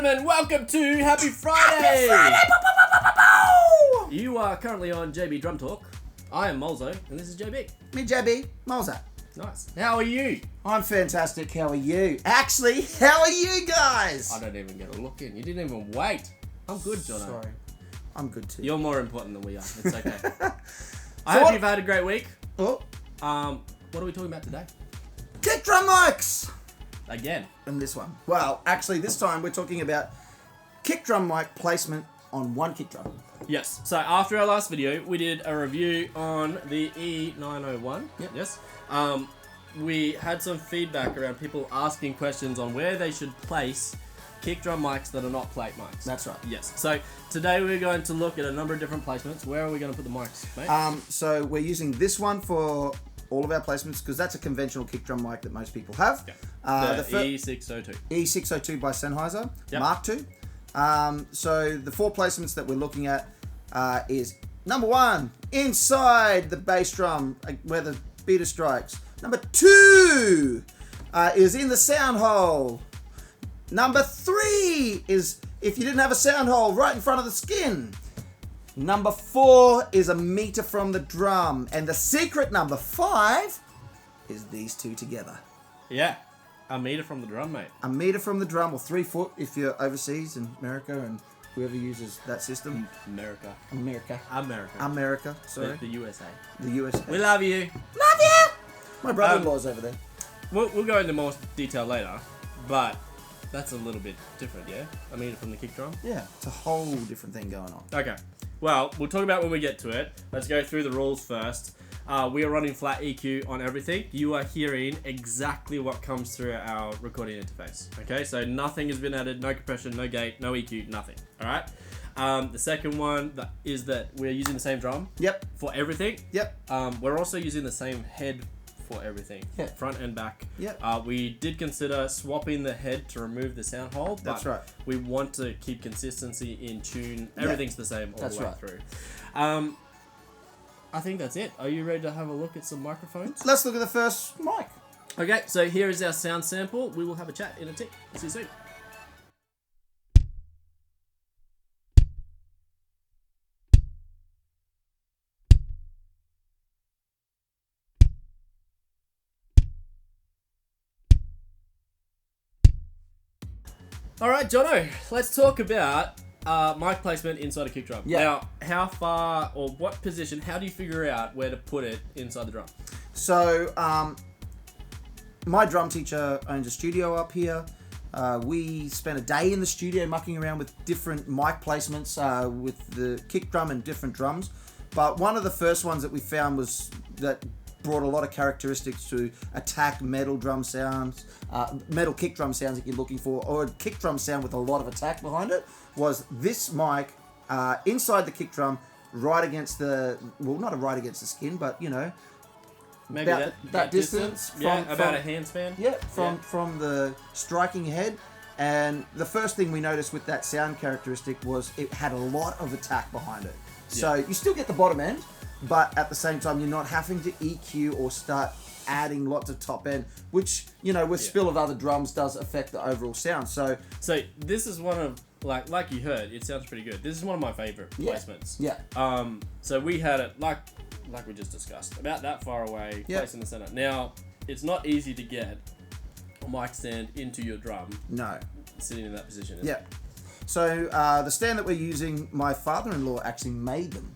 gentlemen, welcome to Happy Friday! Happy Friday! You are currently on JBDrumTalk. I am Molzo, and this is JB. Me, JB, Molzo. Nice. How are you? I'm fantastic. How are you? Actually, how are you guys? I don't even get a look in. You didn't even wait. I'm good, Jono. Sorry. I'm good too. You're more important than we are. It's okay. I hope you've had a great week. Oh. What are we talking about today? Kick drum mics! Again. And this one. Well, actually, this time we're talking about kick drum mic placement on one kick drum. Yes. So after our last video, we did a review on the E901. Yep. Yes. We had some feedback around people asking questions on where they should place kick drum mics that are not plate mics. That's right. Yes. So today we're going to look at a number of different placements. Where are we going to put the mics, mate? So we're using this one for all of our placements because that's a conventional kick drum mic that most people have. Okay. The E602. E602 by Sennheiser, Yep. Mark II. So the four placements that we're looking at is number one, inside the bass drum where the beater strikes. Number two is in the sound hole. Number three is if you didn't have a sound hole right in front of the skin. Number four is a meter from the drum. And the secret number five is these two together. Yeah. A meter from the drum, mate. A meter from the drum, or 3 foot if you're overseas in America and whoever uses that system. America. America, sorry. The USA. The USA. We love you. Love you! My brother-in-law's over there. We'll go into more detail later, but that's a little bit different, yeah? A meter from the kick drum? Yeah, it's a whole different thing going on. Okay. Well, we'll talk about when we get to it. Let's go through the rules first. We are running flat EQ on everything. You are hearing exactly what comes through our recording interface. Okay, so nothing has been added, no compression, no gate, no EQ, nothing. All right. The second one is that we're using the same drum. Yep. For everything. Yep. We're also using the same head for everything. Yeah. Front and back. Yep. We did consider swapping the head to remove the sound hole. But That's right. we want to keep consistency in tune. Everything's the same all the way through. I think that's it. Are you ready to have a look at some microphones? Let's look at the first mic. Okay, so here is our sound sample. We will have a chat in a tick. See you soon. All right, Jono, let's talk about mic placement inside a kick drum. Yeah. Now, how far or what position, how do you figure out where to put it inside the drum? So, my drum teacher owns a studio up here. We spent a day in the studio mucking around with different mic placements with the kick drum and different drums. But one of the first ones that we found was that brought a lot of characteristics to attack metal drum sounds, metal kick drum sounds that you're looking for, or a kick drum sound with a lot of attack behind it, was this mic inside the kick drum, right against the, well, not right against the skin, but, you know, maybe that distance. About a hand span. Yeah, from the striking head. And the first thing we noticed with that sound characteristic was it had a lot of attack behind it. So you still get the bottom end, but at the same time, you're not having to EQ or start adding lots of top end, which, you know, with spill of other drums does affect the overall sound. So this is one of, like you heard, it sounds pretty good. This is one of my favorite placements. Yeah. So we had it, like we just discussed, about that far away, placed in the center. Now, it's not easy to get a mic stand into your drum. No. Sitting in that position. Is it? So the stand that we're using, my father-in-law actually made them.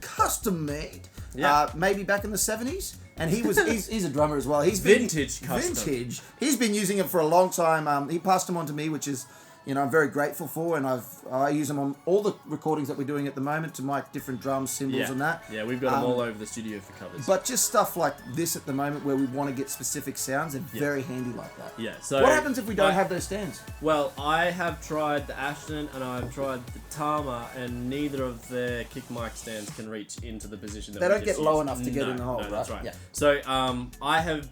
Custom made. Yeah. Maybe back in the 70s. And he's a drummer as well. He's vintage custom. Vintage. He's been using it for a long time. He passed them on to me, which is, you know, I'm very grateful for, and I use them on all the recordings that we're doing at the moment to mic different drums, cymbals, and that. Yeah, we've got them all over the studio for covers. But just stuff like this at the moment, where we want to get specific sounds, they're very handy like that. Yeah. So what happens if we don't have those stands? Well, I have tried the Ashton and I've tried the Tama, and neither of their kick mic stands can reach into the position that they don't get low enough to get in the hole, no, right? That's right. Yeah. So I have,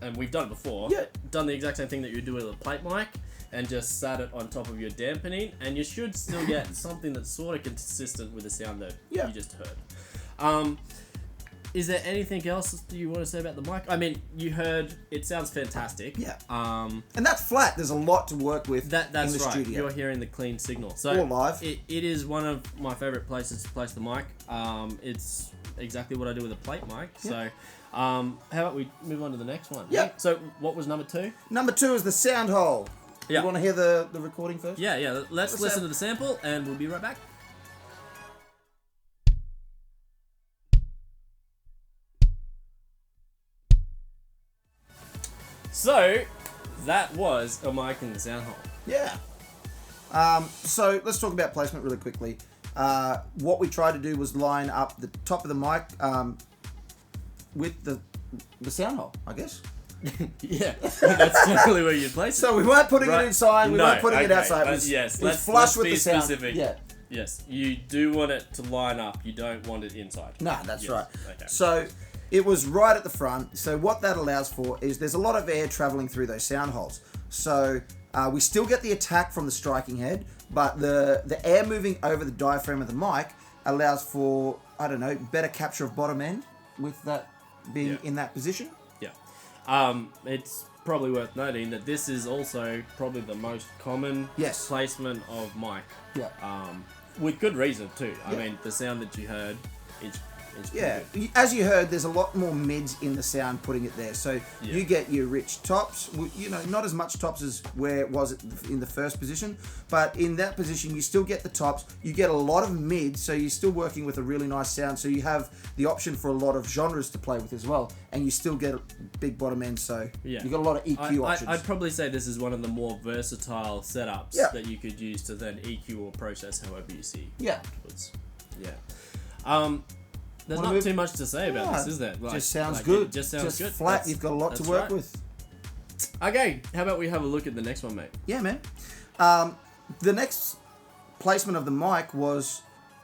and we've done it before. Yeah. Done the exact same thing that you do with a plate mic, and just sat it on top of your dampening, and you should still get something that's sort of consistent with the sound that you just heard. Is there anything else you want to say about the mic? I mean, you heard it sounds fantastic. Yeah. And that's flat. There's a lot to work with that's in the right. studio. You're hearing the clean signal. So all live. It is one of my favorite places to place the mic. It's exactly what I do with a plate mic. Yeah. So how about we move on to the next one? Yeah. So what was number 2? Number 2 is the sound hole. Yeah. You want to hear the recording first? Yeah. Let's listen to the sample and we'll be right back. So, that was a mic in the sound hole. Yeah. So let's talk about placement really quickly. What we tried to do was line up the top of the mic with the sound hole, I guess. Yeah, that's generally where you place it. So we weren't putting it inside, we weren't putting it outside. Yes, it was flush with the sound. Specific. Yeah. Yes, you do want it to line up. You don't want it inside. No, that's right. Okay. So it was right at the front. So what that allows for is there's a lot of air traveling through those sound holes. So we still get the attack from the striking head, but the air moving over the diaphragm of the mic allows for, I don't know, better capture of bottom end with that being in that position. Yeah. It's probably worth noting that this is also probably the most common placement of mic. Yeah. With good reason too. I mean, the sound that you heard is good. As you heard, there's a lot more mids in the sound putting it there. So you get your rich tops, not as much tops as where it was in the first position, but in that position you still get the tops, you get a lot of mids, so you're still working with a really nice sound, so you have the option for a lot of genres to play with as well, and you still get a big bottom end, so you got a lot of EQ options. I'd probably say this is one of the more versatile setups that you could use to then EQ or process however you see afterwards. Yeah. There's not too much to say about this, is there? Just sounds good. It just sounds good. Flat. You've got a lot to work with. Okay, how about we have a look at the next one, mate? Yeah, man. The next placement of the mic was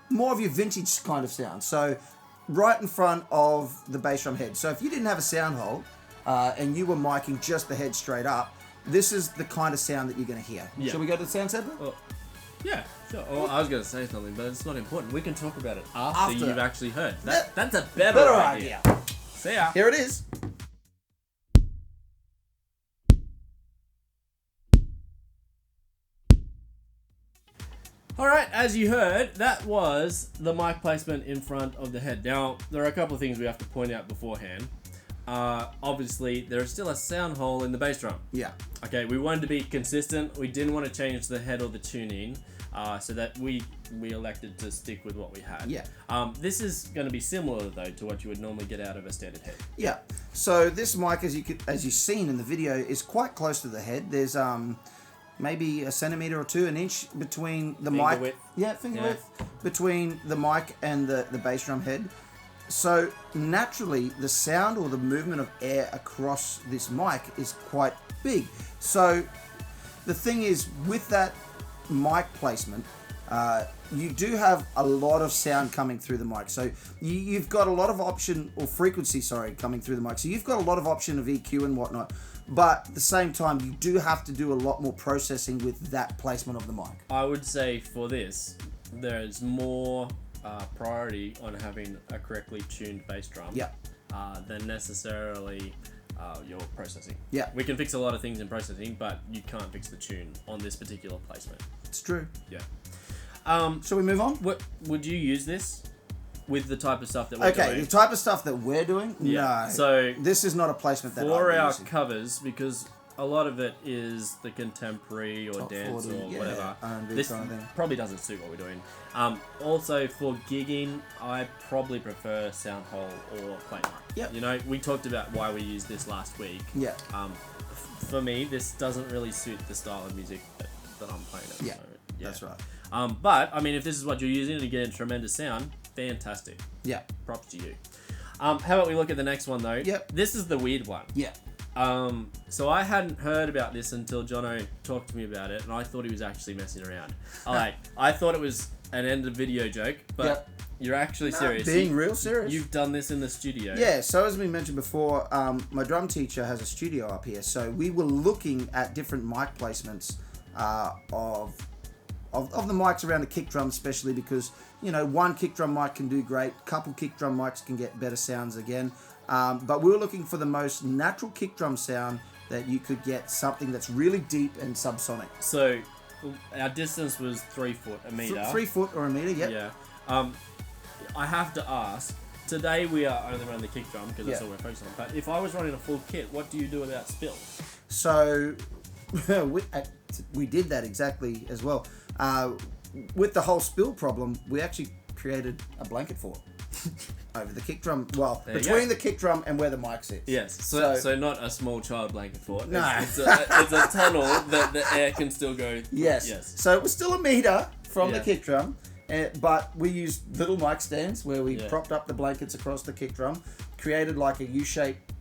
more of your vintage kind of sound. So right in front of the bass drum head. So if you didn't have a sound hole and you were miking just the head straight up, this is the kind of sound that you're going to hear. Yeah. Shall we go to the sound sample? Yeah, sure. Oh, I was going to say something, but it's not important. We can talk about it after you've actually heard. That's a better idea. See ya. Here it is. Alright, as you heard, that was the mic placement in front of the head. Now, there are a couple of things we have to point out beforehand. Obviously, there is still a sound hole in the bass drum. Yeah. Okay, we wanted to be consistent. We didn't want to change the head or the tuning, so that we elected to stick with what we had. Yeah. This is going to be similar though to what you would normally get out of a standard head. Yeah. So this mic, as you've seen in the video, is quite close to the head. There's maybe a centimeter or 2, an inch between the mic. Width. Yeah, finger width between the mic and the bass drum head. So naturally, the sound or the movement of air across this mic is quite big. So the thing is, with that mic placement, you do have a lot of sound coming through the mic. So you've got a lot of option, or frequency, coming through the mic. So you've got a lot of option of EQ and whatnot. But at the same time, you do have to do a lot more processing with that placement of the mic. I would say for this, there's more priority on having a correctly tuned bass drum than necessarily your processing. Yeah. We can fix a lot of things in processing, but you can't fix the tune on this particular placement. It's true. Yeah. Shall we move on? What would you use this with the type of stuff that we're doing? Okay, the type of stuff that we're doing? Yeah. No. So this is not a placement that for our using. covers, because a lot of it is the contemporary or Top dance 40, or whatever. R&B This kind of thing. probably doesn't suit what we're doing. Also for gigging, I probably prefer sound hole or plate mic. Yep. You know, we talked about why we used this last week. Yeah. For me, this doesn't really suit the style of music that I'm playing at the moment. Yeah, that's right. But I mean, if this is what you're using and you get a tremendous sound, fantastic. Yeah. Props to you. How about we look at the next one though? Yep. This is the weird one. Yeah. So I hadn't heard about this until Jono talked to me about it, and I thought he was actually messing around. I thought it was an end of video joke, but you're actually serious. Being real serious. You've done this in the studio. Yeah, so as we mentioned before, my drum teacher has a studio up here, so we were looking at different mic placements of of the mics around the kick drum, especially because, you know, one kick drum mic can do great. Couple kick drum mics can get better sounds again. But we were looking for the most natural kick drum sound that you could get, something that's really deep and subsonic. So our distance was 3 foot, a meter. 3 foot or a meter, yep. Yeah. I have to ask, today we are only running the kick drum because that's all we're focused on. But if I was running a full kit, what do you do about spill? So we did that exactly as well. With the whole spill problem, we actually created a blanket for it over the kick drum. Well, between the kick drum and where the mic sits. Yes. So not a small child blanket fort. No. It's a tunnel that the air can still go. Yes. So it was still a meter from the kick drum, but we used little mic stands where we propped up the blankets across the kick drum, created like a U-shaped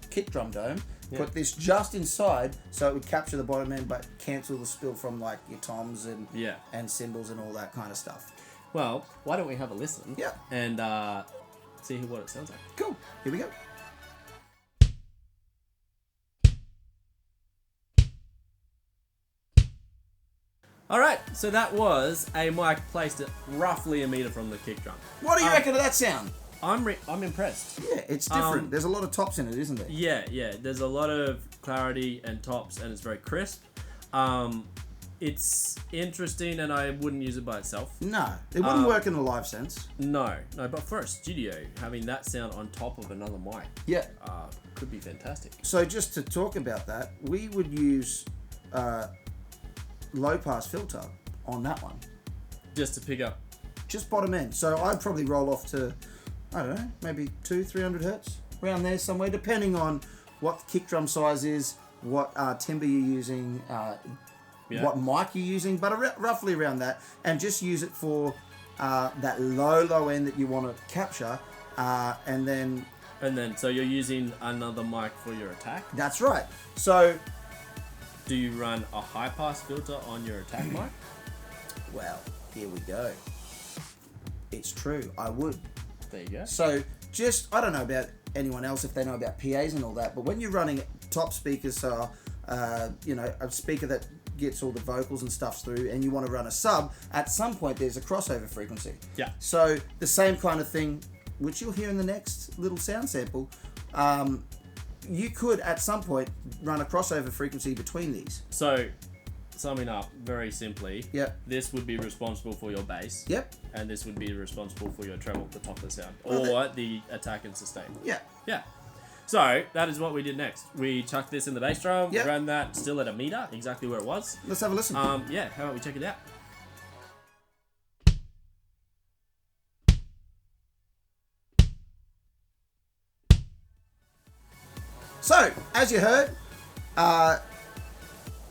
kick drum dome. Put this just inside so it would capture the bottom end but cancel the spill from like your toms and cymbals and all that kind of stuff. Well, why don't we have a listen? Yeah. And see what it sounds like. Cool. Here we go. All right. So that was a mic placed at roughly a meter from the kick drum. What do you reckon of that sound? I'm impressed. Yeah, it's different. There's a lot of tops in it, isn't there? Yeah. There's a lot of clarity and tops, and it's very crisp. It's interesting, and I wouldn't use it by itself. No, it wouldn't work in a live sense. No. But for a studio, having that sound on top of another mic, could be fantastic. So just to talk about that, we would use low pass filter on that one, just to pick up, just bottom end. So I'd probably roll off to, I don't know, maybe 200-300 hertz, around there somewhere, depending on what the kick drum size is, what timbre you're using, what mic you're using, but roughly around that, and just use it for that low end that you want to capture, and then so you're using another mic for your attack. That's right. So do you run a high pass filter on your attack mic? Well, here we go. It's true. I would. There you go. So I don't know about anyone else if they know about PAs and all that, but when you're running top speakers, a speaker that gets all the vocals and stuff through, and you want to run a sub, at some point there's a crossover frequency. Yeah. So the same kind of thing, which you'll hear in the next little sound sample, you could at some point run a crossover frequency between these. So, summing up very simply, this would be responsible for your bass. Yep. And this would be responsible for your treble at the top of the sound, or the attack and sustain. Yeah. Yeah. So that is what we did next. We chucked this in the bass drum. Yep. Ran that still at a meter, exactly where it was. Let's have a listen. How about we check it out? So, as you heard,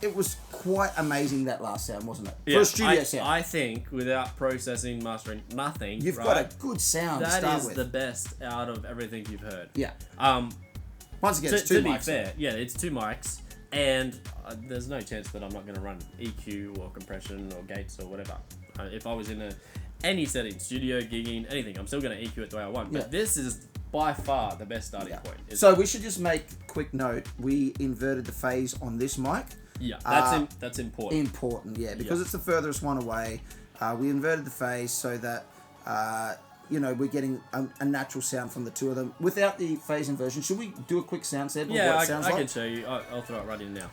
it was quite amazing, that last sound, wasn't it? For a studio sound. I think without processing, mastering, nothing. You've got a good sound to start with. That is the best out of everything you've heard. Yeah. Once again, it's two mics. To be fair, it's 2 mics, and there's no chance that I'm not going to run EQ or compression or gates or whatever. If I was in any setting, studio, gigging, anything, I'm still going to EQ it the way I want. But this is by far the best starting point. So we should just make a quick note. We inverted the phase on this mic. Yeah, that's important. Important, because it's the furthest one away. We inverted the phase so that we're getting a natural sound from the two of them without the phase inversion. Should we do a quick sound sample of what it sounds like? I can show you. I'll throw it right in now.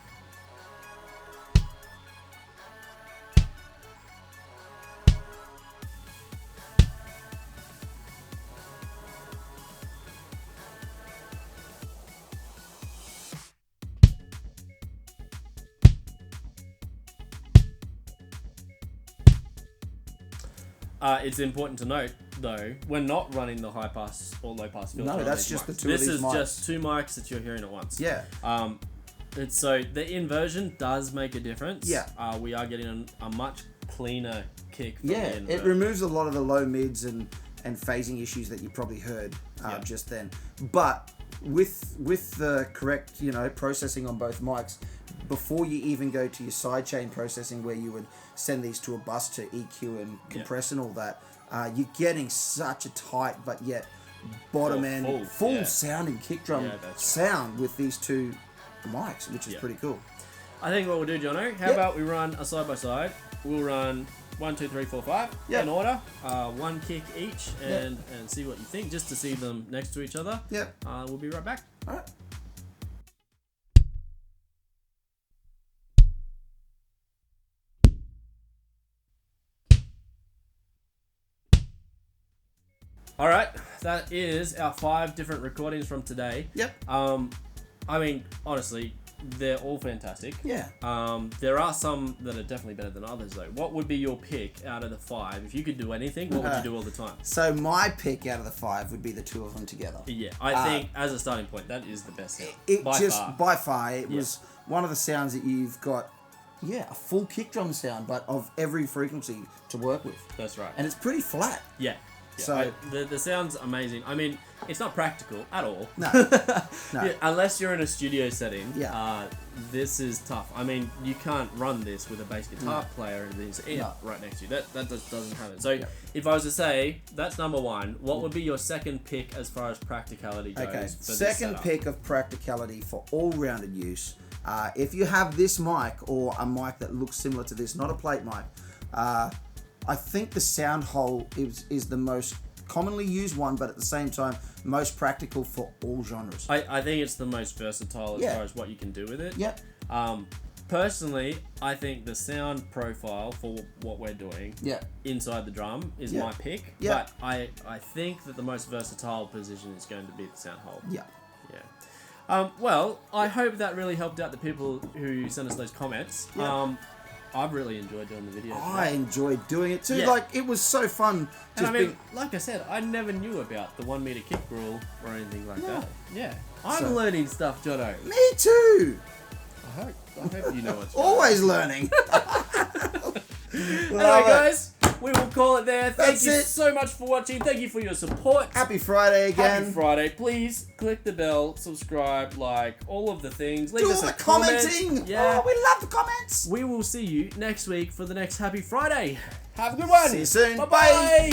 It's important to note, though, we're not running the high pass or low pass filter. No, that's just mics. the two of these mics. This is just 2 mics that you're hearing at once. Yeah. So the inversion does make a difference. Yeah. We are getting a much cleaner kick from the invert. It removes a lot of the low mids and phasing issues that you probably heard just then. But with the correct, processing on both mics, before you even go to your sidechain processing where you would send these to a bus to EQ and compress and all that, you're getting such a tight but yet bottom end, full sounding kick drum sound with these two mics, which is pretty cool. I think what we'll do, Jono, how about we run a side by side? We'll run 1, 2, 3, 4, 5 in order, one kick each, and see what you think, just to see them next to each other. Yep. We'll be right back. All right. All right, that is our 5 different recordings from today. Yep. I mean, honestly, they're all fantastic. Yeah. There are some that are definitely better than others, though. What would be your pick out of the 5? If you could do anything, what would you do all the time? So my pick out of the 5 would be the 2 of them together. Yeah, I think as a starting point, that is the best sound. By far, it was one of the sounds that you've got, a full kick drum sound, but of every frequency to work with. That's right. And it's pretty flat. Yeah. So the sound's amazing. I mean, it's not practical at all. No. Yeah, unless you're in a studio setting. Yeah. This is tough. I mean, you can't run this with a bass guitar player and this right next to you. That just doesn't happen. So if I was to say that's number 1, what would be your second pick as far as practicality goes? Okay. For Second pick of practicality for all-rounded use. If you have this mic or a mic that looks similar to this, not a plate mic, I think the sound hole is the most commonly used one, but at the same time most practical for all genres. I think it's the most versatile as far as what you can do with it. Yep. Personally, I think the sound profile for what we're doing inside the drum is my pick. Yeah. But I think that the most versatile position is going to be the sound hole. Yeah. Yeah. Well, I hope that really helped out the people who sent us those comments. Yeah. I've really enjoyed doing the video. I enjoyed doing it too. Yeah. Like, it was so fun. And I mean, like I said, I never knew about the 1 meter kick rule or anything like that. Yeah. I'm learning stuff, Jono. Me too. I hope you know what's Always learning. Anyway, guys, we will call it there. Thank That's you it. so much for watching. Thank you for your support. Happy Friday again. Happy Friday. Please click the bell, subscribe, like, all of the things. Leave Do us all a the comment. commenting. Yeah. Oh, we love the comments. We will see you next week for the next Happy Friday. Have a good one. See you soon. Bye-bye.